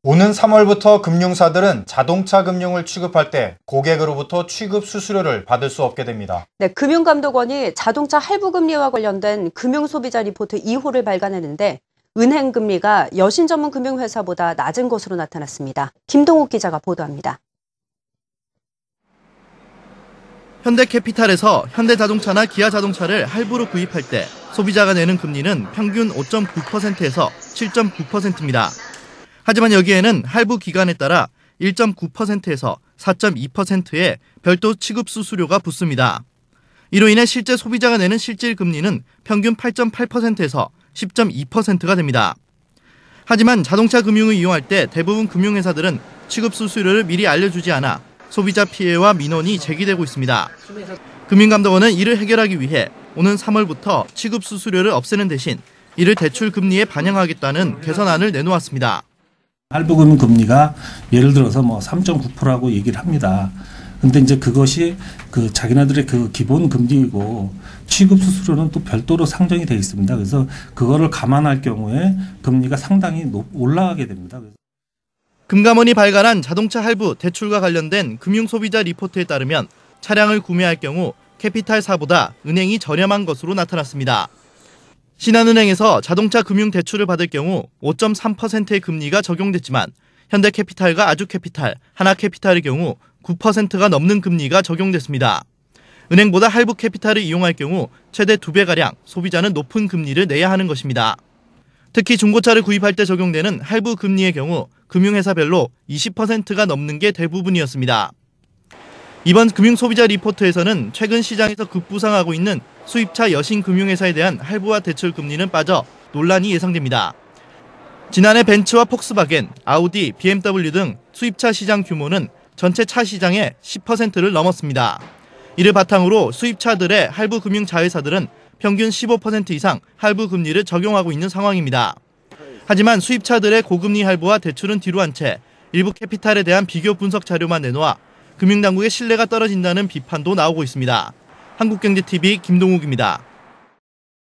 오는 3월부터 금융사들은 자동차 금융을 취급할 때 고객으로부터 취급 수수료를 받을 수 없게 됩니다. 네, 금융감독원이 자동차 할부금리와 관련된 금융소비자 리포트 2호를 발간했는데 은행 금리가 여신 전문 금융회사보다 낮은 것으로 나타났습니다. 김동욱 기자가 보도합니다. 현대캐피탈에서 현대자동차나 기아자동차를 할부로 구입할 때 소비자가 내는 금리는 평균 5.9%에서 7.9%입니다. 하지만 여기에는 할부 기간에 따라 1.9%에서 4.2%의 별도 취급 수수료가 붙습니다. 이로 인해 실제 소비자가 내는 실질 금리는 평균 8.8%에서 10.2%가 됩니다. 하지만 자동차 금융을 이용할 때 대부분 금융회사들은 취급 수수료를 미리 알려주지 않아 소비자 피해와 민원이 제기되고 있습니다. 금융감독원은 이를 해결하기 위해 오는 3월부터 취급 수수료를 없애는 대신 이를 대출 금리에 반영하겠다는 개선안을 내놓았습니다. 할부금융 금리가 예를 들어서 3.9%라고 얘기를 합니다. 근데 이제 그것이 자기네들의 기본 금리이고 취급 수수료는 또 별도로 상정이 되어 있습니다. 그래서 그거를 감안할 경우에 금리가 상당히 올라가게 됩니다. 금감원이 발간한 자동차 할부 대출과 관련된 금융소비자 리포트에 따르면 차량을 구매할 경우 캐피탈사보다 은행이 저렴한 것으로 나타났습니다. 신한은행에서 자동차 금융 대출을 받을 경우 5.3%의 금리가 적용됐지만 현대캐피탈과 아주캐피탈, 하나캐피탈의 경우 9%가 넘는 금리가 적용됐습니다. 은행보다 할부 캐피탈을 이용할 경우 최대 2배가량 소비자는 높은 금리를 내야 하는 것입니다. 특히 중고차를 구입할 때 적용되는 할부 금리의 경우 금융회사별로 20%가 넘는 게 대부분이었습니다. 이번 금융소비자 리포트에서는 최근 시장에서 급부상하고 있는 수입차 여신 금융회사에 대한 할부와 대출 금리는 빠져 논란이 예상됩니다. 지난해 벤츠와 폭스바겐, 아우디, BMW 등 수입차 시장 규모는 전체 차 시장의 10%를 넘었습니다. 이를 바탕으로 수입차들의 할부 금융 자회사들은 평균 15% 이상 할부 금리를 적용하고 있는 상황입니다. 하지만 수입차들의 고금리 할부와 대출은 뒤로 한 채 일부 캐피탈에 대한 비교 분석 자료만 내놓아 금융당국의 신뢰가 떨어진다는 비판도 나오고 있습니다. 한국경제TV 김동욱입니다.